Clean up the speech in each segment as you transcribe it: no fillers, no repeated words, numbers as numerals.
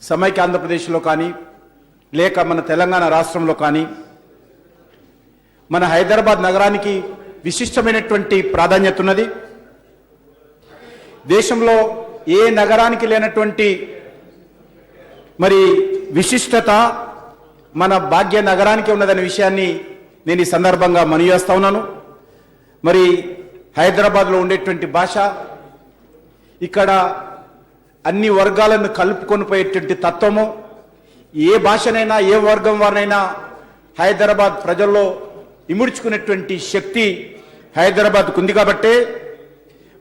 సమైక్య ఆంధ్రప్రదేశ్లో కానీ లేక మన తెలంగాణ రాష్ట్రంలో కానీ మన హైదరాబాద్ నగరానికి విశిష్టమైనటువంటి ప్రాధాన్యత ఉన్నది. దేశంలో ఏ నగరానికి లేనటువంటి మరి విశిష్టత మన భాగ్య నగరానికి ఉన్నదనే విషయాన్ని నేను ఈ సందర్భంగా మనవి చేస్తా ఉన్నాను. మరి హైదరాబాద్లో ఉండేటువంటి భాష ఇక్కడ అన్ని వర్గాలను కలుపుకొని పోయేటువంటి తత్వము, ఏ భాషనైనా ఏ వర్గం వారినైనా హైదరాబాద్ ప్రజల్లో ఇముడ్చుకునేటువంటి శక్తి హైదరాబాద్కు ఉంది. కాబట్టే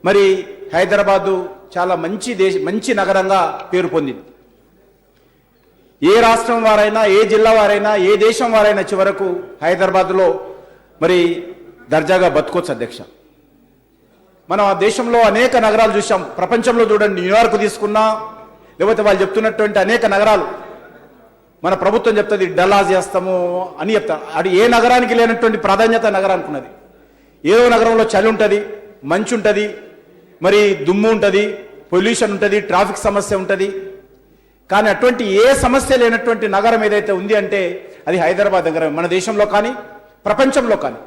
మరి హైదరాబాదు చాలా మంచి నగరంగా పేరు పొందింది. ఏ రాష్ట్రం వారైనా, ఏ జిల్లా వారైనా, ఏ దేశం వారైనా చివరకు హైదరాబాద్లో మరి దర్జాగా బతుకోవచ్చు అధ్యక్ష. మనం ఆ దేశంలో అనేక నగరాలు చూసాం. ప్రపంచంలో చూడండి, న్యూయార్క్ తీసుకున్నా, లేకపోతే వాళ్ళు చెప్తున్నటువంటి అనేక నగరాలు మన ప్రభుత్వం చెప్తుంది డల్లాస్ చేస్తాము అని చెప్తారు. అది ఏ నగరానికి లేనటువంటి ప్రాధాన్యత నగరానికి ఉన్నది. ఏదో నగరంలో చలి ఉంటుంది, మంచు ఉంటుంది, మరి దుమ్ము ఉంటుంది, పొల్యూషన్ ఉంటుంది, ట్రాఫిక్ సమస్య ఉంటుంది. కానీ అటువంటి ఏ సమస్య లేనటువంటి నగరం ఏదైతే ఉంది అంటే అది హైదరాబాద్ నగరం. మన దేశంలో కానీ ప్రపంచంలో కానీ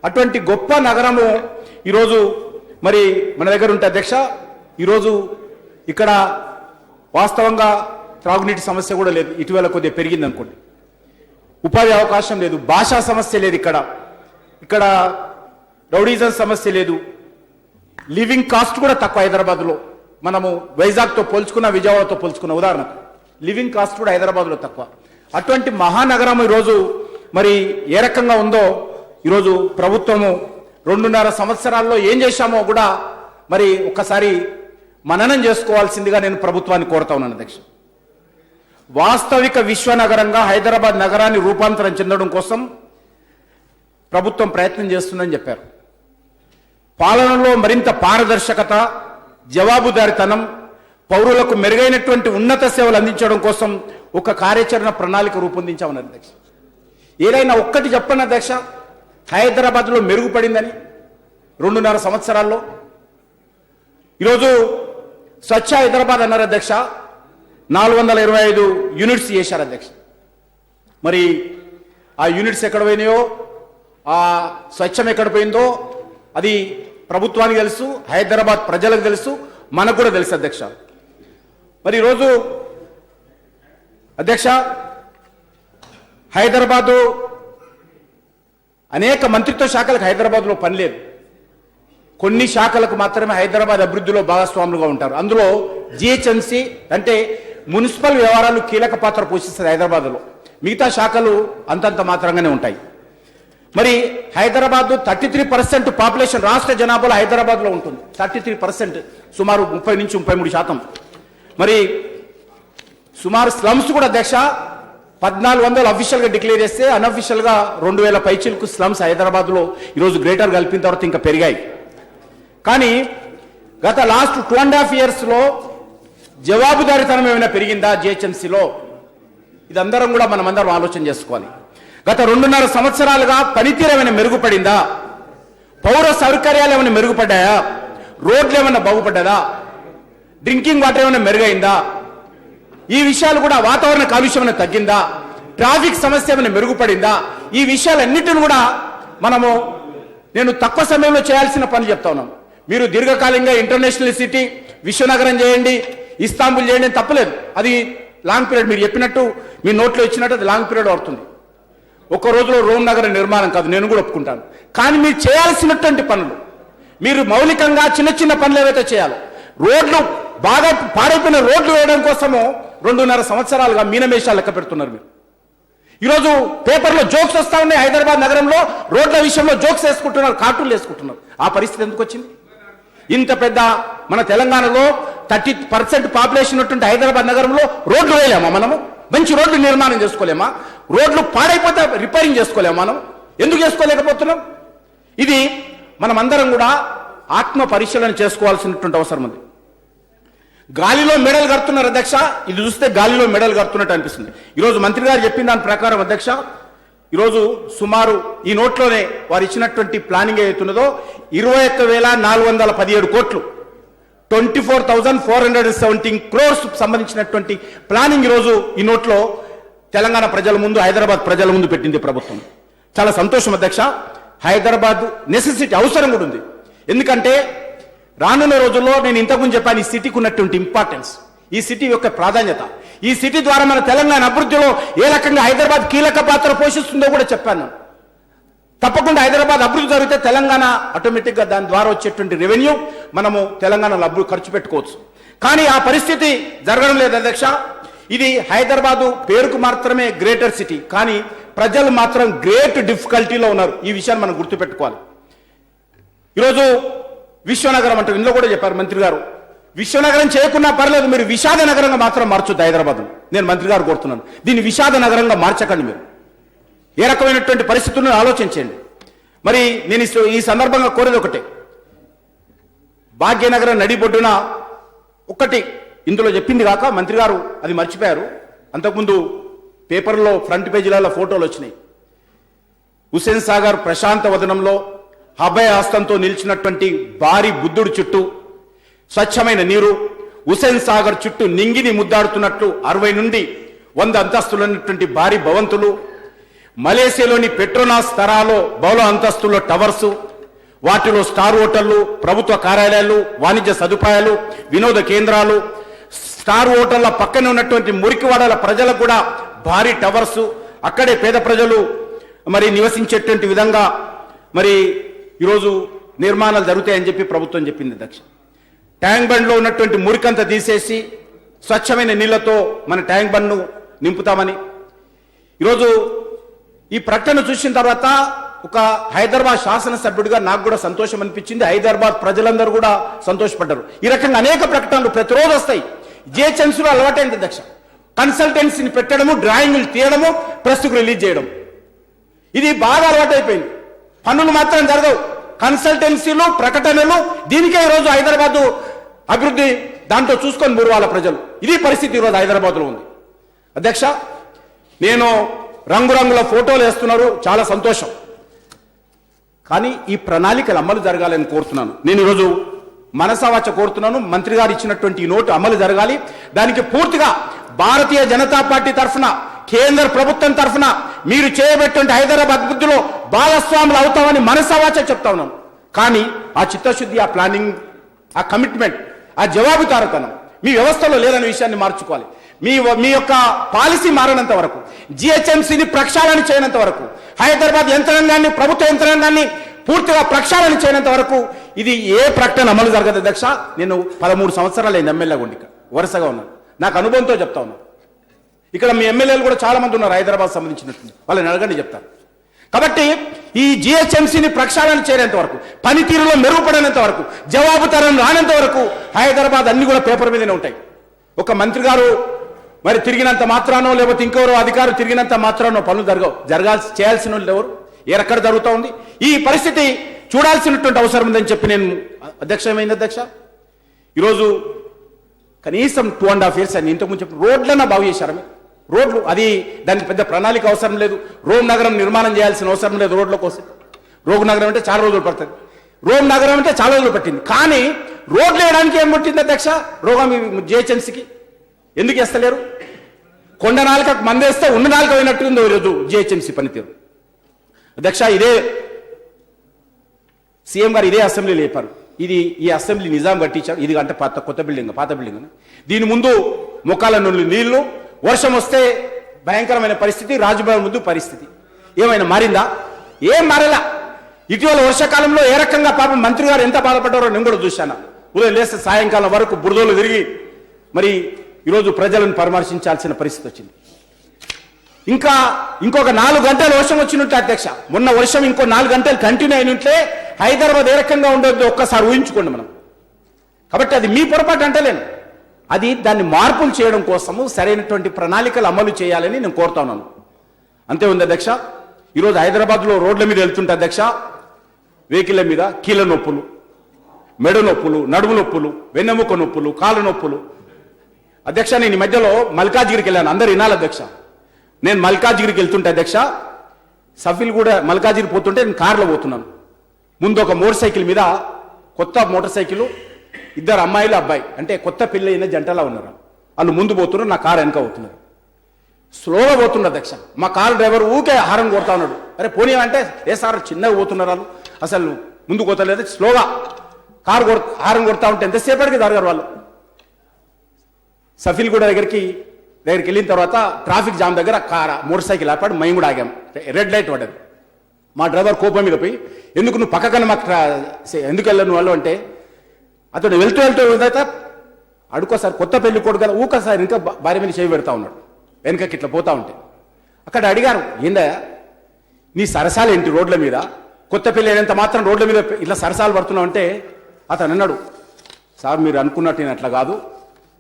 అటువంటి గొప్ప నగరము ఈరోజు మరి మన దగ్గర ఉంటే అధ్యక్ష, ఈరోజు ఇక్కడ వాస్తవంగా త్రాగునీటి సమస్య కూడా లేదు, ఇటీవల కొద్దిగా పెరిగింది అనుకోండి. ఉపాధి అవకాశం లేదు, భాషా సమస్య లేదు, ఇక్కడ రౌడీజం సమస్య లేదు, లివింగ్ కాస్ట్ కూడా తక్కువ హైదరాబాద్లో. మనము వైజాగ్తో పోల్చుకున్న, విజయవాడతో పోల్చుకున్న ఉదాహరణకు లివింగ్ కాస్ట్ కూడా హైదరాబాద్లో తక్కువ. అటువంటి మహానగరం ఈరోజు మరి ఏ రకంగా ఉందో ఈరోజు ప్రభుత్వము 2.5 సంవత్సరాల్లో ఏం చేశామో కూడా మరి ఒక్కసారి మననం చేసుకోవాల్సిందిగా నేను ప్రభుత్వాన్ని కోరుతా ఉన్నాను అధ్యక్ష. వాస్తవిక విశ్వనగరంగా హైదరాబాద్ నగరాన్ని రూపాంతరం చెందడం కోసం ప్రభుత్వం ప్రయత్నం చేస్తుందని చెప్పారు. పాలనలో మరింత పారదర్శకత, జవాబుదారితనం, పౌరులకు మెరుగైనటువంటి ఉన్నత సేవలు అందించడం కోసం ఒక కార్యాచరణ ప్రణాళిక రూపొందించామన్నారు అధ్యక్ష. ఏదైనా ఒక్కటి చెప్పండి అధ్యక్ష, హైదరాబాద్లో మెరుగుపడిందని 2.5 సంవత్సరాల్లో. ఈరోజు స్వచ్ఛ హైదరాబాద్ అన్నారు అధ్యక్ష, 425 యూనిట్స్ చేశారు అధ్యక్ష. మరి ఆ యూనిట్స్ ఎక్కడ పోయినాయో, ఆ స్వచ్ఛం ఎక్కడ పోయిందో అది ప్రభుత్వానికి తెలుసు, హైదరాబాద్ ప్రజలకు తెలుసు, మనకు కూడా తెలుసు అధ్యక్ష. మరి ఈరోజు అధ్యక్ష హైదరాబాదు అనేక మంత్రిత్వ శాఖలకు హైదరాబాద్లో పని లేదు. కొన్ని శాఖలకు మాత్రమే హైదరాబాద్ అభివృద్ధిలో భాగస్వాములుగా ఉంటారు. అందులో జిహెచ్ఎంసీ అంటే మున్సిపల్ వ్యవహారాలు కీలక పాత్ర పోషిస్తుంది హైదరాబాద్లో. మిగతా శాఖలు అంతంత మాత్రంగానే ఉంటాయి. మరి హైదరాబాద్ 33% పాపులేషన్ రాష్ట్ర జనాభాలో హైదరాబాద్లో ఉంటుంది. 33%, సుమారు 30 నుంచి 33%. మరి సుమారు స్లమ్స్ కూడా అధ్యక్ష 1400 అఫీషియల్గా డిక్లేర్ చేస్తే అన్అఫీషియల్గా 2000 పైచీలకు స్లమ్స్ హైదరాబాద్లో ఈరోజు గ్రేటర్ కలిపిన తర్వాత ఇంకా పెరిగాయి. కానీ గత లాస్ట్ 2.5 yearsలో జవాబుదారీతనం ఏమైనా పెరిగిందా జిహెచ్ఎంసీలో? ఇది అందరం కూడా మనమందరం ఆలోచన చేసుకోవాలి. గత 2.5 సంవత్సరాలుగా పనితీరు ఏమైనా మెరుగుపడిందా? పౌర సౌకర్యాలు ఏమైనా మెరుగుపడ్డాయా? రోడ్లు ఏమైనా బాగుపడ్డదా? డ్రింకింగ్ వాటర్ ఏమైనా మెరుగైందా? ఈ విషయాలు కూడా, వాతావరణ కాలుష్యం ఏమైనా తగ్గిందా? ట్రాఫిక్ సమస్య ఏమైనా మెరుగుపడిందా? ఈ విషయాలన్నిటిని కూడా నేను తక్కువ సమయంలో చేయాల్సిన పని చెప్తా ఉన్నాను. మీరు దీర్ఘకాలంగా ఇంటర్నేషనల్ సిటీ, విశ్వనగరం చేయండి, ఇస్తాంబుల్ చేయండి అని తప్పలేదు. అది లాంగ్ పీరియడ్, మీరు చెప్పినట్టు మీ నోట్లో ఇచ్చినట్టు అది లాంగ్ పీరియడ్ అవుతుంది. ఒక్క రోజులో రోమ్ నగర నిర్మాణం కాదు, నేను కూడా ఒప్పుకుంటాను. కానీ మీరు చేయాల్సినటువంటి పనులు, మీరు మౌలికంగా చిన్న చిన్న పనులు ఏవైతే చేయాలో, రోడ్లు బాగా పాడైపోయిన రోడ్లు వేయడం కోసము 2.5 సంవత్సరాలుగా మీనమేషాలు లెక్క పెడుతున్నారు మీరు. ఈరోజు పేపర్లో జోక్స్ వస్తా ఉన్నాయి. హైదరాబాద్ నగరంలో రోడ్ల విషయంలో జోక్స్ వేసుకుంటున్నారు, కార్టూన్లు వేసుకుంటున్నారు. ఆ పరిస్థితి ఎందుకు వచ్చింది? ఇంత పెద్ద మన తెలంగాణలో 30% పాపులేషన్ ఉన్నటువంటి హైదరాబాద్ నగరంలో రోడ్లు వేయలేమా? మనము మంచి రోడ్లు నిర్మాణం చేసుకోలేమా? రోడ్లు పాడైపోతే రిపేరింగ్ చేసుకోలేమా? మనం ఎందుకు చేసుకోలేకపోతున్నాం? ఇది మనమందరం కూడా ఆత్మ పరిశీలన చేసుకోవాల్సినటువంటి అవసరం ఉంది. గాలిలో మెడలు కడుతున్నారు అధ్యక్ష. ఇది చూస్తే గాలిలో మెడలు కడుతున్నట్టు అనిపిస్తుంది. ఈరోజు మంత్రి గారు చెప్పిన దాని ప్రకారం అధ్యక్ష, ఈరోజు సుమారు ఈ నోట్లోనే వారు ఇచ్చినటువంటి ప్లానింగ్ ఏదైతున్నదో 21,417 కోట్లు 24,417 crores సంబంధించినటువంటి ప్లానింగ్ ఈరోజు ఈ నోట్లో తెలంగాణ ప్రజల ముందు, హైదరాబాద్ ప్రజల ముందు పెట్టింది ప్రభుత్వం. చాలా సంతోషం అధ్యక్ష. హైదరాబాద్ నెసెసిటీ, అవసరం కూడా ఉంది. ఎందుకంటే రానున్న రోజుల్లో నేను ఇంతకుముందు చెప్పాను ఈ సిటీకి ఉన్నటువంటి ఇంపార్టెన్స్, ఈ సిటీ యొక్క ప్రాధాన్యత, ఈ సిటీ ద్వారా మన తెలంగాణ అభివృద్ధిలో ఏ రకంగా హైదరాబాద్ కీలక పాత్ర పోషిస్తుందో కూడా చెప్పాను. తప్పకుండా హైదరాబాద్ అభివృద్ధి జరిగితే తెలంగాణ ఆటోమేటిక్గా దాని ద్వారా వచ్చేటువంటి రెవెన్యూ మనము తెలంగాణలో అభివృద్ధి ఖర్చు పెట్టుకోవచ్చు. కానీ ఆ పరిస్థితి జరగడం లేదు అధ్యక్ష. ఇది హైదరాబాదు పేరుకు మాత్రమే గ్రేటర్ సిటీ, కానీ ప్రజలు మాత్రం గ్రేట్ డిఫికల్టీలో ఉన్నారు. ఈ విషయాన్ని మనం గుర్తుపెట్టుకోవాలి. ఈరోజు విశ్వనగరం అంటారు, ఇందులో కూడా చెప్పారు మంత్రి గారు, విశ్వనగరం చేయకున్నా పర్లేదు, మీరు విషాద నగరంగా మాత్రం మార్చొద్దు హైదరాబాద్. నేను మంత్రి గారు కోరుతున్నాను, దీన్ని విషాద నగరంగా మార్చకండి. మీరు ఏ రకమైనటువంటి పరిస్థితులను ఆలోచించండి. మరి నేను ఈ సందర్భంగా కోరేది ఒకటే, భాగ్యనగరం నడిబొడ్డున ఒకటి ఇందులో చెప్పింది కాక మంత్రి గారు అది మర్చిపోయారు. అంతకుముందు పేపర్లో ఫ్రంట్ పేజీలలో ఫోటోలు వచ్చినాయి. హుస్సేన్ సాగర్ ప్రశాంత వదనంలో అభయ హస్తంతో నిలిచినటువంటి భారీ బుద్ధుడి చుట్టూ స్వచ్ఛమైన నీరు, హుస్సేన్ సాగర్ చుట్టూ నింగిని ముద్దాడుతున్నట్లు 60 నుండి 100 అంతస్తులున్నటువంటి భారీ భవంతులు, మలేసియాలోని పెట్రోనాస్ తరాలో బహుళ అంతస్తుల్లో టవర్సు, వాటిలో స్టార్ హోటళ్లు, ప్రభుత్వ కార్యాలయాలు, వాణిజ్య సదుపాయాలు, వినోద కేంద్రాలు, స్టార్ హోటళ్ల పక్కనే ఉన్నటువంటి మురికివాడల ప్రజలకు కూడా భారీ టవర్సు, అక్కడే పేద ప్రజలు మరి నివసించేటువంటి విధంగా మరి ఈరోజు నిర్మాణాలు జరుగుతాయని చెప్పి ప్రభుత్వం చెప్పింది అధ్యక్ష. ట్యాంక్ బండ్లో ఉన్నటువంటి మురికంతా తీసేసి స్వచ్ఛమైన నీళ్లతో మన ట్యాంక్ బండ్ను నింపుతామని ఈరోజు ఈ ప్రకటన చూసిన తర్వాత ఒక హైదరాబాద్ శాసనసభ్యుడిగా నాకు కూడా సంతోషం అనిపించింది. హైదరాబాద్ ప్రజలందరూ కూడా సంతోషపడ్డారు. ఈ రకంగా అనేక ప్రకటనలు ప్రతిరోజు వస్తాయి. జిహెచ్ఎంసీలో అలవాటైంది అధ్యక్ష, కన్సల్టెన్సీని పెట్టడము, డ్రాయింగ్లు తీయడము, ప్రెస్కు రిలీజ్ చేయడం, ఇది బాగా అలవాటైపోయింది. పనులు మాత్రం జరగవు, కన్సల్టెన్సీలు, ప్రకటనలు, దీనికే ఈరోజు హైదరాబాద్ అభివృద్ధి దాంట్లో చూసుకొని మురువాల ప్రజలు. ఇది పరిస్థితి ఈరోజు హైదరాబాద్లో ఉంది అధ్యక్ష. నేను రంగురంగుల ఫోటోలు వేస్తున్నారు, చాలా సంతోషం. కానీ ఈ ప్రణాళికలు అమలు జరగాలని కోరుతున్నాను. నేను ఈరోజు మనసావాచ కోరుతున్నాను, మంత్రి గారు ఇచ్చినటువంటి ఈ నోటు అమలు జరగాలి. దానికి పూర్తిగా భారతీయ జనతా పార్టీ తరఫున, కేంద్ర ప్రభుత్వం తరఫున మీరు చేయబెట్టిన హైదరాబాద్ అభివృద్ధిలో భాగస్వాములు అవుతామని మనసావాచ చెప్తా ఉన్నాను. కానీ ఆ చిత్తశుద్ధి, ఆ ప్లానింగ్, ఆ కమిట్మెంట్, ఆ జవాబుదారీతనం మీ వ్యవస్థలో లేదనే విషయాన్ని మార్చుకోవాలి. మీ యొక్క పాలసీ మారినంత వరకు, జిహెచ్ఎంసీని ప్రక్షాళన చేయనంత వరకు, హైదరాబాద్ యంత్రాంగాన్ని, ప్రభుత్వ యంత్రాంగాన్ని పూర్తిగా ప్రక్షాళన చేయనంత వరకు ఇది ఏ ప్రకటన అమలు జరగదు అధ్యక్ష. నేను 13 సంవత్సరాలు అయింది ఎమ్మెల్యేగా ఉండి, ఇక్కడ వరుసగా ఉన్నాను, నాకు అనుభవంతో చెప్తా ఉన్నాను. ఇక్కడ మీ ఎమ్మెల్యేలు కూడా చాలా మంది ఉన్నారు హైదరాబాద్ సంబంధించినట్టు, వాళ్ళని అడగండి చెప్తారు. కాబట్టి ఈ జిహెచ్ఎంసీని ప్రక్షాళన చేయనంత వరకు, పనితీరులో మెరుగుపడనంత వరకు, జవాబుదారం రానంత వరకు హైదరాబాద్ అన్ని కూడా పేపర్ మీదనే ఉంటాయి. ఒక మంత్రి గారు మరి తిరిగినంత మాత్రానో, లేకపోతే ఇంకెవరో అధికారులు తిరిగినంత మాత్రానో పనులు చేయాల్సిన వాళ్ళు ఎవరు, ఎక్కడ జరుగుతూ ఉంది, ఈ పరిస్థితి చూడాల్సినటువంటి అవసరం ఉందని చెప్పి నేను అధ్యక్ష. ఏమైంది అధ్యక్ష, ఈరోజు కనీసం 2.5 years అని ఇంతకుముందు చెప్పి రోడ్లన్నా బాగు చేశారు. రోడ్లు అది దానికి పెద్ద ప్రణాళిక అవసరం లేదు. రోమ్ నగరం నిర్మాణం చేయాల్సిన అవసరం లేదు రోడ్ల కోసం. రోమ్ నగరం అంటే చాలా రోజులు పడుతుంది, రోమ్ నగరం అంటే చాలా రోజులు పట్టింది. కానీ రోడ్లు వేయడానికి ఏం పట్టింది అధ్యక్ష రోగం జిహెచ్ఎంసీకి? ఎందుకు వేస్తలేరు? కొండ నాలుకకు మందేస్తే ఉన్న నాలుక పోయినట్టుంది ఈరోజు జిహెచ్ఎంసీ పనితీరు అధ్యక్ష. ఇదే సీఎం గారు ఇదే అసెంబ్లీలో చెప్పారు, ఈ అసెంబ్లీ నిజాం కట్టించారు, ఇది అంటే కొత్త బిల్డింగ్, పాత బిల్డింగ్. దీని ముందు మొక్కల నుండి నీళ్లు, వర్షం వస్తే భయంకరమైన పరిస్థితి, రాజభవన్ ముందు పరిస్థితి ఏమైనా మారిందా? ఏం మారేలా. ఇటీవల వర్షాకాలంలో ఏ రకంగా పాపం మంత్రి గారు ఎంత బాధపడ్డారో నేను కూడా చూశాను. ఉదయం లేస్తే సాయంకాలం వరకు బురదలు తిరిగి మరి ఈరోజు ప్రజలను పరామర్శించాల్సిన పరిస్థితి వచ్చింది. ఇంకొక 4 గంటలు వర్షం వచ్చినట్టు అధ్యక్ష, మొన్న వర్షం ఇంకో 4 గంటలు కంటిన్యూ అయినట్లే హైదరాబాద్ ఏ రకంగా ఉండొద్దు ఒక్కసారి ఊహించుకోండి మనం. కాబట్టి అది మీ పొరపాటు అంటలేను, అది దాన్ని మార్పులు చేయడం కోసము సరైనటువంటి ప్రణాళికలు అమలు చేయాలని నేను కోరుతా ఉన్నాను. అంతే ఉంది అధ్యక్ష. ఈరోజు హైదరాబాద్లో రోడ్ల మీద వెళ్తుంటే అధ్యక్ష, వెహికల్ల మీద కీళ్ళ నొప్పులు, మెడ నొప్పులు, నడుము నొప్పులు, వెన్నెముక నొప్పులు, కాళ్ళ నొప్పులు అధ్యక్ష. నేను ఈ మధ్యలో మల్కాజ్గిరికి వెళ్ళాను, అందరు వినాలి అధ్యక్ష. నేను మల్కాజ్గిరికి వెళ్తుంటే అధ్యక్ష, సఫీల్ కూడా మల్కాజ్గిరి పోతుంటే నేను కారులో పోతున్నాను. ముందు ఒక మోటార్ సైకిల్ మీద, కొత్త మోటార్ సైకిల్, ఇద్దరు అమ్మాయిలు అబ్బాయి అంటే కొత్త పెళ్ళి అయిన జంటలా ఉన్నారు. వాళ్ళు ముందు పోతున్నారు, నా కారు వెనక పోతున్నారు. స్లోగా పోతున్నారు అధ్యక్ష. మా కారు డ్రైవర్ ఊకే హారన్ కొడతా ఉన్నాడు. అరే పోనీ అంటే ఏ సార్ చిన్నగా పోతున్నారు వాళ్ళు, అసలు ముందు పోతలేదు, స్లోగా కారు హారన్ కొడతా ఉంటే ఎంతసేపటికి జరగారు వాళ్ళు. సఫీల్గూడ దగ్గరికి వెళ్ళిన తర్వాత ట్రాఫిక్ జామ్ దగ్గర మోటార్ సైకిల్ ఆపాడు, మేము కూడా ఆగాం. రెడ్ లైట్ పడ్డది. మా డ్రైవర్ కోపం మీద పోయి ఎందుకు నువ్వు పక్కకన్నా మాకు ఎందుకు వెళ్ళను వాళ్ళు అంటే అతడు వెళ్తూ తర్వాత అడుకోసారి కొత్త పెళ్లి కొడుకు కదా ఊకసారి ఇంకా భార్య మీద చేయి పెడతా ఉన్నాడు వెనకకి ఇట్లా పోతా ఉంటే. అక్కడ అడిగారు, ఏందా నీ సరసాలు ఏంటి రోడ్ల మీద, కొత్త పెళ్లి అయినంత మాత్రం రోడ్ల మీద ఇట్లా సరసాలు పడుతున్నావు అంటే అతను అన్నాడు, సార్ మీరు అనుకున్నట్టు నేను అట్లా కాదు,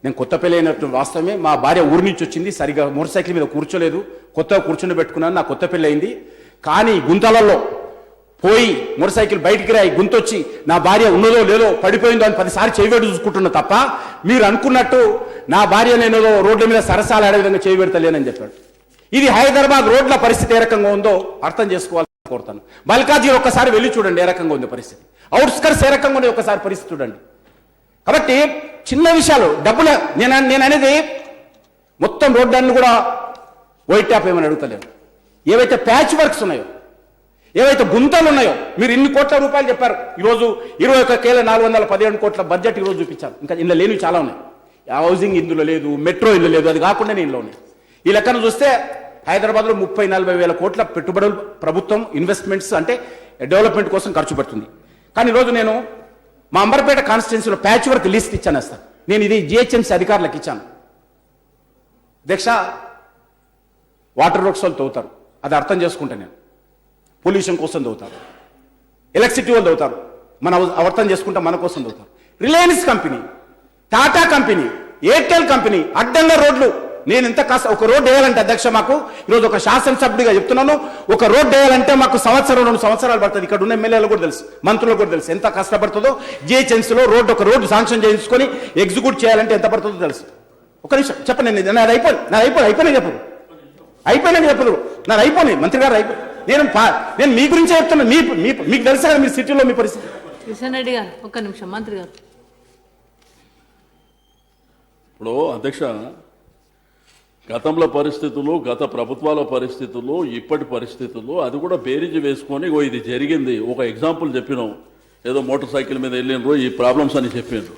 నేను కొత్త పెళ్లి అయినట్టు వాస్తవమే, మా భార్య ఊరి నుంచి వచ్చింది, సరిగా మోటార్ సైకిల్ మీద కూర్చోలేదు, కొత్తగా కూర్చుని పెట్టుకున్నాను, నా కొత్త పెళ్లి అయింది, కానీ గుంతలలో పోయి మోటార్ సైకిల్ బయటికి రాయి గుంతొచ్చి నా భార్య ఉన్నదో లేదో పడిపోయిందో అని 10 సార్లు చేయబెట్టి చూసుకుంటున్నా తప్ప మీరు అనుకున్నట్టు నా భార్య నేను రోడ్ల మీద సరసాలు ఆడే విధంగా చేయబెడతలేనని చెప్పాడు. ఇది హైదరాబాద్ రోడ్ల పరిస్థితి ఏ రకంగా ఉందో అర్థం చేసుకోవాలని కోరుతాను. మల్కాజ్గిరి ఒక్కసారి వెళ్ళి చూడండి ఏ రకంగా ఉంది పరిస్థితి, అవుట్స్కర్ట్స్ ఏ రకంగా ఉంది ఒకసారి పరిస్థితి చూడండి. కాబట్టి చిన్న విషయాలు డబ్బులు నేను అనేది మొత్తం రోడ్లన్నీ కూడా వైట్ ట్యాప్ ఏమని అడుగుతలేను. ఏవైతే ప్యాచ్ వర్క్స్ ఉన్నాయో, ఏవైతే గుంతలు ఉన్నాయో, మీరు ఇన్ని కోట్ల రూపాయలు చెప్పారు, ఈరోజు 21,417 కోట్ల బడ్జెట్ ఈరోజు చూపించారు. ఇంకా ఇందులో లేనివి చాలా ఉన్నాయి. హౌసింగ్ ఇందులో లేదు, మెట్రో ఇందులో లేదు, అది కాకుండా ఇందులో ఉన్నాయి. ఈ లెక్కను చూస్తే హైదరాబాద్లో 30-40 వేల కోట్ల పెట్టుబడులు ప్రభుత్వం ఇన్వెస్ట్మెంట్స్ అంటే డెవలప్మెంట్ కోసం ఖర్చు పెడుతుంది. కానీ ఈరోజు నేను మా అంబర్పేట కాన్స్టిట్యున్సీలో ప్యాచ్ వర్క్ లిస్ట్ ఇచ్చాను సార్. నేను ఇది జిహెచ్ఎంసీ అధికారులకు ఇచ్చాను. అధ్యక్ష, వాటర్ వర్క్స్ వాళ్ళు తవ్వుతారు, అది అర్థం చేసుకుంటా నేను. పొల్యూషన్ కోసం తవ్వుతారు, ఎలక్ట్రిసిటీ వాళ్ళు తవ్వుతారు, మనం అర్థం చేసుకుంటా మన కోసం తవ్వుతారు. Reliance company, Tata company, Airtel company అడ్డంగా రోడ్లు. నేను ఎంత కష్టం, ఒక రోడ్డు వేయాలంటే అధ్యక్ష మాకు ఈరోజు ఒక శాసనసభ్యుడిగా చెప్తున్నాను, ఒక రోడ్డు వేయాలంటే మాకు 1-2 సంవత్సరాలు పడుతుంది. ఇక్కడ ఉన్న ఎమ్మెల్యేలు కూడా తెలుసు, మంత్రులకు కూడా తెలుసు ఎంత కష్టపడుతుందో. జిహెచ్ఎంసీలో ఒక రోడ్డు శాంక్షన్ చేయించుకొని ఎగ్జిక్యూట్ చేయాలంటే ఎంత పడుతుందో తెలుసు. ఒక నిమిషం చెప్పండి, నాది అయిపోయినా చెప్పరు, నాది అయిపోయినాయి మంత్రి గారు అయిపోయి. నేను మీ గురించే చెప్తున్నాను, మీకు తెలుసా కదా మీ సిటీలో మీ పరిస్థితి. కిషన్ రెడ్డి గారు ఒక్క నిమిషం, మంత్రి గారు. ఇప్పుడు అధ్యక్ష, గతంలో పరిస్థితులు, గత ప్రభుత్వాల పరిస్థితులు, ఇప్పటి పరిస్థితులు అది కూడా బేరీజు వేసుకొని ఇది జరిగింది. ఒక ఎగ్జాంపుల్ చెప్పినాం, ఏదో మోటార్ సైకిల్ మీద వెళ్ళినరు ఈ ప్రాబ్లమ్స్ అని చెప్పిండ్రు.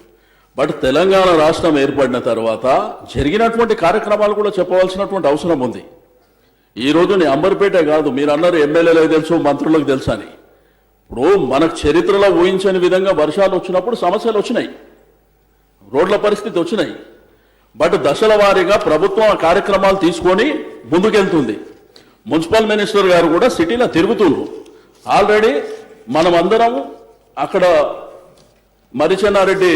బట్ తెలంగాణ రాష్ట్రం ఏర్పడిన తర్వాత జరిగినటువంటి కార్యక్రమాలు కూడా చెప్పవలసినటువంటి అవసరం ఉంది. ఈ రోజు నీ అంబర్పేట కాదు, మీరు అన్నారు ఎమ్మెల్యేలకు తెలుసు, మంత్రులకు తెలుసు అని. ఇప్పుడు మనకు చరిత్రలో ఊహించని విధంగా వర్షాలు వచ్చినప్పుడు సమస్యలు వచ్చినాయి, రోడ్ల పరిస్థితి వచ్చినాయి. బట్ దశల వారీగా ప్రభుత్వం కార్యక్రమాలు తీసుకొని ముందుకెళ్తుంది. మున్సిపల్ మినిస్టర్ గారు కూడా సిటీలో తిరుగుతుండ్రు. ఆల్రెడీ మనం అందరం అక్కడ మరిచెన్నారెడ్డి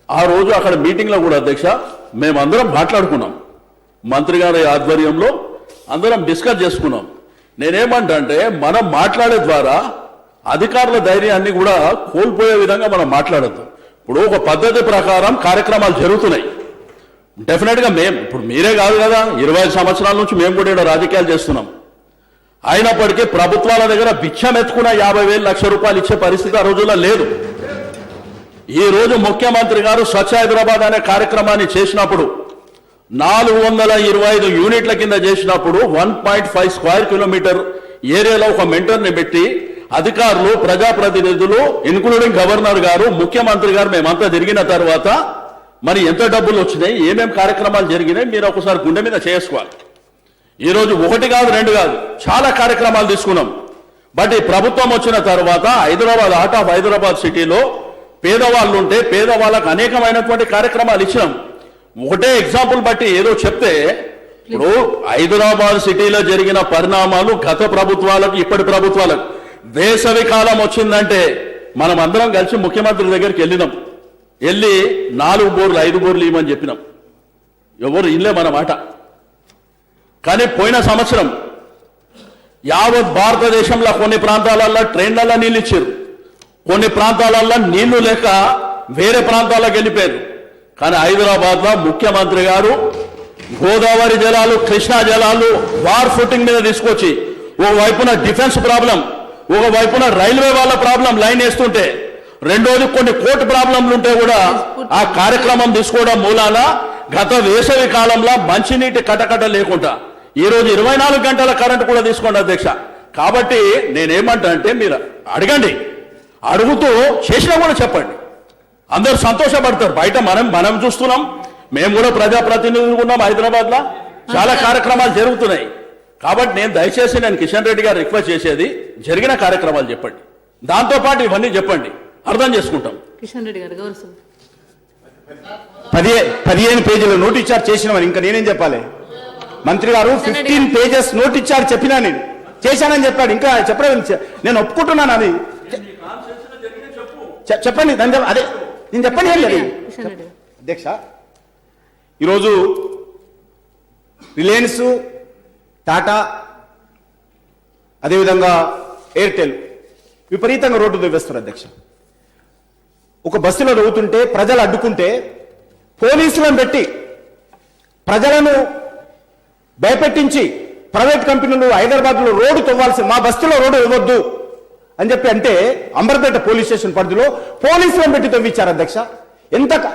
ఆ రోజు అక్కడ మీటింగ్లో కూడా అధ్యక్ష మేమందరం మాట్లాడుకున్నాం, మంత్రి గారి ఆధ్వర్యంలో అందరం డిస్కస్ చేసుకున్నాం. నేనేమంటా అంటే మనం మాట్లాడే ద్వారా అధికారుల ధైర్యాన్ని కూడా కోల్పోయే విధంగా మనం మాట్లాడద్దు. ఇప్పుడు ఒక పద్ధతి ప్రకారం కార్యక్రమాలు జరుగుతున్నాయి. డెఫినెట్గా ఇప్పుడు మీరే కాదు కదా, 25 సంవత్సరాల నుంచి మేము కూడా ఇక్కడ రాజకీయాలు చేస్తున్నాం. అయినప్పటికీ ప్రభుత్వాల దగ్గర భిక్షం ఎత్తుకున్న 50,000 లక్షల రూపాయలు ఇచ్చే పరిస్థితి ఆ రోజుల్లో లేదు. ఈ రోజు ముఖ్యమంత్రి గారు స్వచ్ఛ హైదరాబాద్ అనే కార్యక్రమాన్ని చేసినప్పుడు 425 యూనిట్ల కింద చేసినప్పుడు 1.5 స్క్వేర్ కిలోమీటర్ ఏరియాలో ఒక మెంటర్ని పెట్టి అధికారులు, ప్రజాప్రతినిధులు, ఇన్క్లూడింగ్ గవర్నర్ గారు, ముఖ్యమంత్రి గారు మేమంతా తిరిగిన తర్వాత మరి ఎంత డబ్బులు వచ్చినాయి, ఏమేం కార్యక్రమాలు జరిగినాయి మీరు ఒకసారి గుండె మీద చేసుకోవాలి. ఈరోజు 1 కాదు 2 కాదు చాలా కార్యక్రమాలు తీసుకున్నాం. బట్ ఈ ప్రభుత్వం వచ్చిన తర్వాత హైదరాబాద్, ఆర్ట్ ఆఫ్ హైదరాబాద్ సిటీలో పేదవాళ్ళు ఉంటే పేదవాళ్ళకు అనేకమైనటువంటి కార్యక్రమాలు ఇచ్చినాం. ఒకటే ఎగ్జాంపుల్ బట్టి ఏదో చెప్తే, ఇప్పుడు హైదరాబాద్ సిటీలో జరిగిన పరిణామాలు గత ప్రభుత్వాలకు ఇప్పటి ప్రభుత్వాలకు, వేసవి కాలం వచ్చిందంటే మనం అందరం కలిసి ముఖ్యమంత్రి దగ్గరికి వెళ్ళి 4 బోర్లు 5 బోర్లు ఇవ్వమని చెప్పినాం. ఎవరు ఇల్లే మన మాట. కానీ పోయిన సంవత్సరం యావత్ భారతదేశంలో కొన్ని ప్రాంతాలలో ట్రైన్లలో నీళ్ళు ఇచ్చారు, కొన్ని ప్రాంతాలలో నీళ్లు లేక వేరే ప్రాంతాలకు వెళ్ళిపోయారు. కానీ హైదరాబాద్లో ముఖ్యమంత్రి గారు గోదావరి జలాలు, కృష్ణా జలాలు వార్ ఫుటింగ్ మీద తీసుకొచ్చి ఓ వైపున డిఫెన్స్ ప్రాబ్లం, ఒక వైపున రైల్వే వాళ్ళ ప్రాబ్లం లైన్ వేస్తుంటే రెండోది కొన్ని కోర్టు ప్రాబ్లంలు ఉంటే కూడా ఆ కార్యక్రమం తీసుకోవడం మూలాన గత వేసవి కాలంలో మంచినీటి కటకట లేకుండా ఈ రోజు 24 గంటల కరెంట్ కూడా తీసుకోండి అధ్యక్ష. కాబట్టి నేనేమంటా అంటే మీరు అడగండి, అడుగుతూ చేసినా కూడా చెప్పండి, అందరూ సంతోషపడతారు. బయట మనం చూస్తున్నాం, మేము కూడా ప్రజాప్రతినిధులు ఉన్నాం హైదరాబాద్లో, చాలా కార్యక్రమాలు జరుగుతున్నాయి. కాబట్టి నేను దయచేసి కిషన్ రెడ్డి గారు రిక్వెస్ట్ చేసేది జరిగిన కార్యక్రమాలు చెప్పండి, దాంతోపాటు ఇవన్నీ చెప్పండి, అర్థం చేసుకుంటాం. కిషన్ రెడ్డి గారు గౌరవ సభ. 15 పేజీల నోట్ ఇచ్చారు చేసినామని, ఇంకా నేనేం చెప్పాలి? మంత్రి గారు 15 పేజెస్ నోట్ ఇచ్చారు, చెప్పినా నేను చేశానని చెప్పాడు, ఇంకా చెప్పలేదు. నేను ఒప్పుకుంటున్నాను, అది చెప్పండి. అదే నేను చెప్పండి. ఏం లేదు కిషన్ రెడ్డి గారు. అధ్యక్ష, ఈరోజు రిలయన్స్, టాటా, అదేవిధంగా ఎయిర్టెల్ విపరీతంగా రోడ్డు దువ్వేస్తారు అధ్యక్ష. ఒక బస్సులో నవ్వుతుంటే ప్రజలు అడ్డుకుంటే పోలీసులను పెట్టి ప్రజలను భయపెట్టించి ప్రైవేట్ కంపెనీలు హైదరాబాద్లో రోడ్డు తవ్వాల్సి, మా బస్తీలో రోడ్డు ఇవ్వద్దు అని చెప్పి అంటే అంబర్పేట పోలీస్ స్టేషన్ పరిధిలో పోలీసులను పెట్టి తవ్వించారు అధ్యక్ష.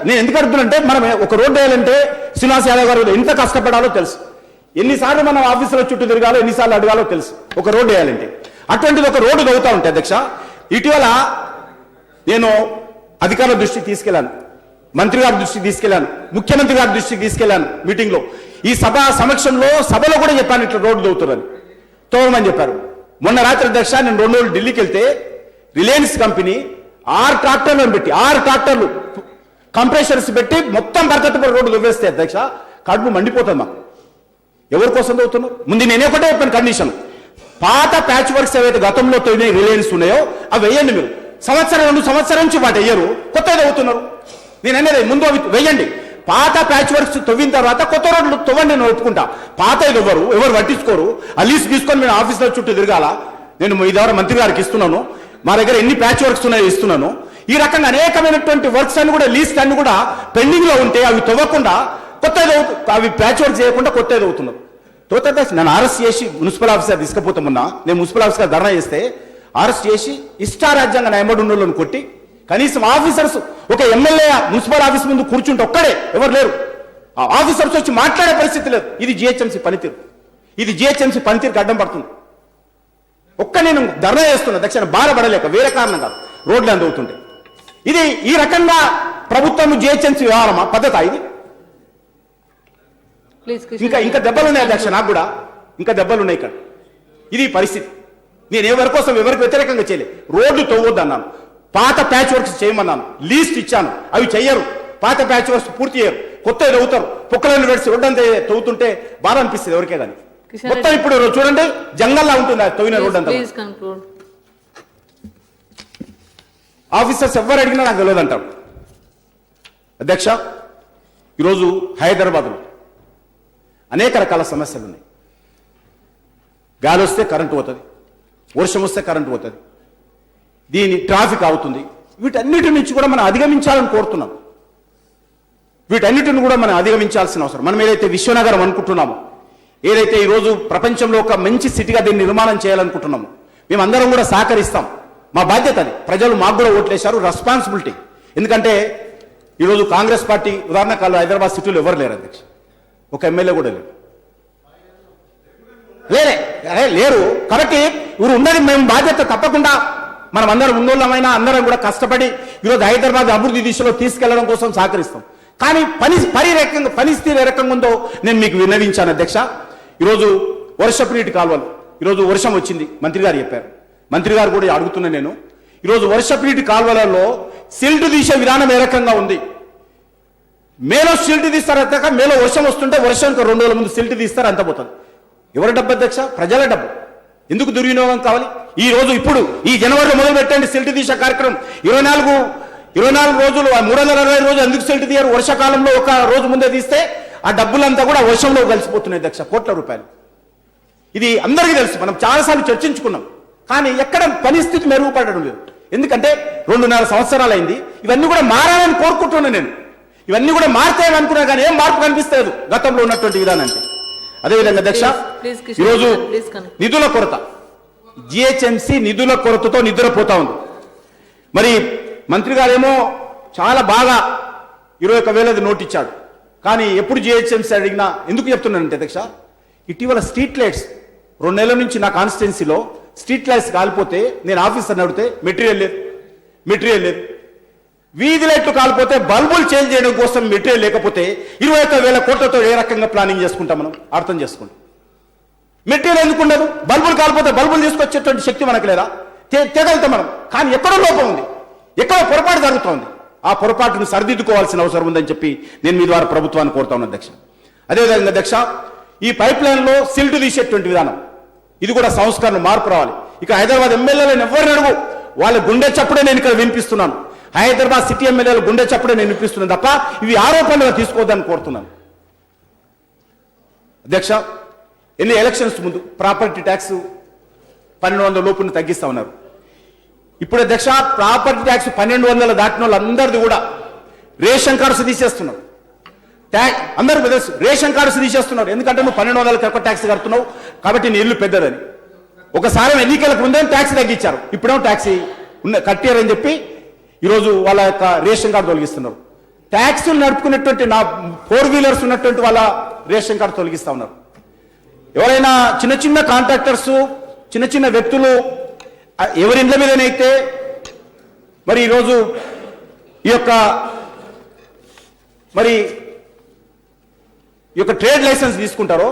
నేను ఎందుకు అడుగుతున్నంటే, మనం ఒక రోడ్డు వేయాలంటే శ్రీనివాస్ యాదవ్ గారు ఎంత కష్టపడాలో తెలుసు, ఎన్నిసార్లు మనం ఆఫీసుల చుట్టూ తిరగాలో, ఎన్నిసార్లు అడగాలో తెలుసు ఒక రోడ్డు వేయాలంటే. అటువంటిది ఒక రోడ్డు తవ్వుతా ఉంటే అధ్యక్ష, ఇటీవల నేను అధికారుల దృష్టికి తీసుకెళ్లాను, మంత్రి గారి దృష్టికి తీసుకెళ్లాను, ముఖ్యమంత్రి గారి దృష్టికి తీసుకెళ్లాను మీటింగ్ లో. ఈ సభ సమక్షంలో సభలో కూడా చెప్పాను, ఇట్లా రోడ్డు తవ్వుతారని, తవ్వమని చెప్పారు. మొన్న రాత్రి అధ్యక్ష, నేను 2 రోజులు ఢిల్లీకి వెళ్తే రిలయన్స్ కంపెనీ 6 ట్రాక్టర్లను పెట్టి 6 ట్రాక్టర్లు కంప్రెషర్స్ పెట్టి మొత్తం బరకట్టుపై రోడ్డు తవ్వేస్తే అధ్యక్ష కడుపు మండిపోతుంది మాకు. ఎవరి కోసం తవ్వుతున్నారు? ముందు నేనే ఒకటే చెప్పాను కండిషన్, పాత ప్యాచ్ వర్క్స్ ఏవైతే గతంలో తవ్విన రిలయన్స్ ఉన్నాయో అవి వేయండి. మీరు సంవత్సరం 2 సంవత్సరం నుంచి వాటి వేయరు, కొత్త తవ్వుతున్నారు. నేను అనేది ముందు అవి వేయండి, పాత ప్యాచ్ వర్క్స్ తవ్విన తర్వాత కొత్త రోడ్లు తవ్వండి, నేను ఒప్పుకుంటా. పాత ఎవరు పట్టించుకోరు, ఆ లీస్ట్ తీసుకొని నేను ఆఫీసులో చుట్టూ తిరగాల. నేను ఈ ద్వారా మంత్రి గారికి ఇస్తున్నాను, మా దగ్గర ఎన్ని ప్యాచ్ వర్క్స్ ఉన్నాయో ఇస్తున్నాను. ఈ రకంగా అనేకమైనటువంటి వర్క్స్ అన్ని కూడా, లీస్ట్ అన్ని కూడా పెండింగ్ లో ఉంటే అవి తవ్వకుండా కొత్త అవి ప్యాచ్ వర్క్ చేయకుండా కొత్త అవుతున్నారు. నన్ను అరెస్ట్ చేసి మున్సిపల్ ఆఫీసర్ తీసుకుపోతామన్నా, నేను మున్సిపల్ ఆఫీసర్ ధర్నా చేస్తే అరెస్ట్ చేసి ఇష్టారాజ్యంగా నా ఎంబడున్నోళ్ళని కొట్టి, కనీసం ఆఫీసర్స్ ఒక ఎమ్మెల్యే మున్సిపల్ ఆఫీస్ ముందు కూర్చుంటే ఒక్కడే, ఎవరు లేరు, ఆ ఆఫీసర్స్ వచ్చి మాట్లాడే పరిస్థితి లేదు. ఇది జిహెచ్ఎంసీ పనితీరు, ఇది జిహెచ్ఎంసీ పనితీరుకి అడ్డం పడుతుంది. నేను ధర్నా చేస్తున్నా దక్షిణ బాధపడలేక, వేరే కారణం కాదు, రోడ్లు అందుతుంటే. ఇది ఈ రకంగా ప్రభుత్వం జిహెచ్ఎంసీ వ్యవహారమా, పద్ధత ఇది? ఇంకా దెబ్బలు ఉన్నాయి అధ్యక్ష, నాకు కూడా ఇంకా దెబ్బలు ఉన్నాయి ఇక్కడ. ఇది పరిస్థితి. నేను ఎవరి కోసం ఎవరికి వ్యతిరేకంగా చేయలేదు. రోడ్లు తవ్వద్దు అన్నాను, పాత ప్యాచ్ వర్క్స్ చేయమన్నాను, లీస్ట్ ఇచ్చాను, అవి చెయ్యరు. పాత ప్యాచ్ వర్క్స్ పూర్తి చేయరు, కొత్త తవ్వుతారు. పొక్కలను పెడిసి రోడ్డు అంతా తవ్వుతుంటే బాధ అనిపిస్తుంది ఎవరికే కానీ. మొత్తం ఇప్పుడు చూడండి జంగల్లా ఉంటుంది తవ్విన రోడ్డు అంతా. ఆఫీసర్స్ ఎవరు అడిగినా నాకు తెలియదు అంటారు అధ్యక్ష. ఈరోజు హైదరాబాద్లో అనేక రకాల సమస్యలు ఉన్నాయి. గాలి వస్తే కరెంటు పోతుంది, వర్షం వస్తే కరెంటు పోతుంది, దీని ట్రాఫిక్ అవుతుంది. వీటన్నిటి నుంచి కూడా మనం అధిగమించాలని కోరుతున్నాం. వీటన్నిటిని కూడా మనం అధిగమించాల్సిన అవసరం. మనం ఏదైతే విశ్వనగరం అనుకుంటున్నామో, ఏదైతే ఈరోజు ప్రపంచంలో ఒక మంచి సిటీగా దీన్ని నిర్మాణం చేయాలనుకుంటున్నామో, మేమందరం కూడా సహకరిస్తాం. మా బాధ్యత అది. ప్రజలు మాకు కూడా ఓట్లేశారు, రెస్పాన్సిబిలిటీ. ఎందుకంటే ఈరోజు కాంగ్రెస్ పార్టీ ఉదాహరణకు హైదరాబాద్ సిటీలో ఎవరు లేరు అధ్యక్ష, ఒక ఎమ్మెల్యే కూడా లేరు. కాబట్టి ఇವರು ఉన్నది మేము బాధ్యత తప్పకుండా మనం అందరం ఉన్నోళ్ళమైనా అందరం కూడా కష్టపడి ఈరోజు హైదరాబాద్ అభివృద్ధి దిశలో తీసుకెళ్లడం కోసం సహకరిస్తాం. కానీ పరిస్థితి ఏ రకంగా ఉందో నేను మీకు విన్నవించాను అధ్యక్ష. ఈరోజు వర్షపు నీటి కాలువలు, ఈరోజు వర్షం వచ్చింది, మంత్రి గారు చెప్పారు. మంత్రి గారు కూడా అడుగుతున్నా నేను, ఈరోజు వర్షపు నీటి కాలువలలో సిల్ట్ తీసే విధానం ఏ రకంగా ఉంది? మేలో సిల్ట్ తీస్తారు అధ్యక్ష, మేలో వర్షం వస్తుంటే వర్షానికి 2 రోజుల ముందు సిల్ట్ తీస్తారు, అంత పోతుంది. ఎవరి డబ్బు అధ్యక్ష? ప్రజల డబ్బు. ఎందుకు దుర్వినియోగం కావాలి? ఈ రోజు ఇప్పుడు ఈ జనవరిలో మొదలు పెట్టండి సిల్ట్ తీసే కార్యక్రమం. 24 రోజులు, 360 రోజులు ఎందుకు సిల్ట్ తీయరు? వర్షాకాలంలో ఒక రోజు ముందే తీస్తే ఆ డబ్బులంతా కూడా వర్షంలో కలిసిపోతున్నాయి అధ్యక్ష, కోట్ల రూపాయలు. ఇది అందరికీ తెలుసు, మనం చాలాసార్లు చర్చించుకున్నాం. కానీ ఎక్కడ పరిస్థితి మెరుగుపడడం లేదు. ఎందుకంటే 2.5 సంవత్సరాలు అయింది. ఇవన్నీ కూడా మారాలని కోరుకుంటున్నాను నేను. ఇవన్నీ కూడా మారుతాయని అనుకున్నా కానీ ఏం మార్పు కనిపిస్తలేదు గతంలో ఉన్నటువంటి విధానానికి. అదేవిధంగా అధ్యక్ష, ఈరోజు నిధుల కొరత, జిహెచ్ఎంసీ నిధుల కొరతతో నిద్రపోతా ఉంది. మరి మంత్రి గారేమో చాలా బాగా 21,000 నోట్ ఇచ్చాడు. కానీ ఎప్పుడు జిహెచ్ఎంసీ అడిగినా ఎందుకు చెప్తున్నానంటే అధ్యక్ష, ఇటీవల స్ట్రీట్ లైట్స్ 2 నెలల నుంచి నా కాన్స్టిట్యున్సీలో స్ట్రీట్ లైట్స్ కాలిపోతే నేను ఆఫీసర్ని అడిగితే మెటీరియల్ లేదు. వీధి లైట్లు కాలిపోతే బల్బులు చేంజ్ చేయడం కోసం మెటీరియల్ లేకపోతే 21,000 కోట్లతో ఏ రకంగా ప్లానింగ్ చేసుకుంటాం మనం అర్థం చేసుకోండి. మెటీరియల్ ఎందుకు ఉండదు? బల్బులు కాలిపోతే బల్బులు తీసుకొచ్చేటువంటి శక్తి మనకు లేదా? తెగలుతాం మనం. కానీ ఎక్కడో లోపం ఉంది, ఎక్కడో పొరపాటు జరుగుతోంది. ఆ పొరపాటును సరిదిద్దుకోవాల్సిన అవసరం ఉందని చెప్పి నేను మీ ద్వారా ప్రభుత్వాన్ని కోరుతా ఉన్నాను అధ్యక్ష. అదేవిధంగా అధ్యక్ష, ఈ పైప్ లైన్లో సిల్ట్ తీసేటువంటి విధానం, ఇది కూడా సంస్కరణ మార్పు రావాలి. ఇక హైదరాబాద్ ఎమ్మెల్యేలను ఎవరిని అడుగు, వాళ్ళ గుండె చప్పుడే నేను ఇక్కడ వినిపిస్తున్నాను. హైదరాబాద్ సిటీ ఎమ్మెల్యేల గుండె చప్పుడే నేను వినిపిస్తున్నాను తప్ప ఇవి ఆరోపణలుగా తీసుకోవద్దని కోరుతున్నాను అధ్యక్ష. ఎన్ని ఎలక్షన్స్ ముందు ప్రాపర్టీ ట్యాక్స్ 1200 లోపుని తగ్గిస్తా ఉన్నారు. ఇప్పుడు అధ్యక్ష ప్రాపర్టీ ట్యాక్స్ 1200 దాటిన వాళ్ళందరిది కూడా రేషన్ కార్డ్స్ తీసేస్తున్నారు. అందరికీ తెలుసు రేషన్ కార్డ్స్ తీసేస్తున్నారు. ఎందుకంటే నువ్వు 1200 ఎక్కువ ట్యాక్స్ కడుతున్నావు కాబట్టి నీ ఇల్లు పెద్దదని. ఒకసారి ఎన్నికలకు ముందే ట్యాక్స్ తగ్గించారు, ఇప్పుడేమో ట్యాక్స్ కట్టారని చెప్పి ఈరోజు వాళ్ళ యొక్క రేషన్ కార్డు తొలగిస్తున్నారు. ట్యాక్స్ నడుపుకున్నటువంటి నా 4 వీలర్స్ ఉన్నటువంటి వాళ్ళ రేషన్ కార్డు తొలగిస్తా ఉన్నారు. ఎవరైనా చిన్న చిన్న కాంట్రాక్టర్స్, చిన్న చిన్న వ్యక్తులు ఎవరి ఇండ్ల మీదనైతే మరి ఈరోజు ఈ యొక్క ట్రేడ్ లైసెన్స్ తీసుకుంటారో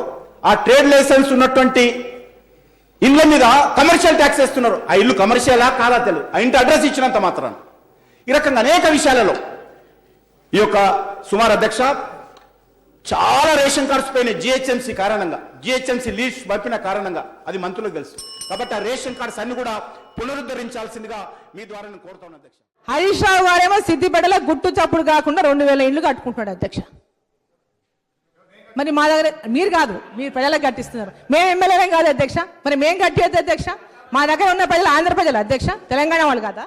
ఆ ట్రేడ్ లైసెన్స్ ఉన్నటువంటి ఇళ్ళ మీద కమర్షియల్ ట్యాక్స్ వేస్తున్నారు. ఆ ఇల్లు కమర్షియలా కాదా తెలియదు, ఆ ఇంటి అడ్రస్ ఇచ్చినంత మాత్రాన. ఈ రకంగా అనేక విషయాలలో ఈ యొక్క సుమారు అధ్యక్ష చాలా రేషన్ కార్డ్స్ పైన జిహెచ్ఎంసీ కారణంగా, జిహెచ్ఎంసీ లీడ్స్ పంపిన కారణంగా అది మంత్రులకు తెలుసు. కాబట్టి ఆ రేషన్ కార్డ్స్ అన్ని కూడా పునరుద్ధరించాల్సిందిగా మీ ద్వారా నేను కోరుతాను అధ్యక్ష. హరీష్ రావు గారేమో సిద్దిపేటలో గుట్టు చప్పుడు కాకుండా 2000 ఇళ్ళు కట్టుకుంటున్నాడు అధ్యక్ష. మరి మా దగ్గర మీరు కాదు, మీరు ప్రజలకు కట్టిస్తున్నారు. మేము ఎమ్మెల్యేలం కాదు అధ్యక్ష, మరి మేము కట్టేది అధ్యక్ష. మా దగ్గర ఉన్న ప్రజలు ఆంధ్ర ప్రజలు అధ్యక్ష, తెలంగాణ వాళ్ళు కాదా?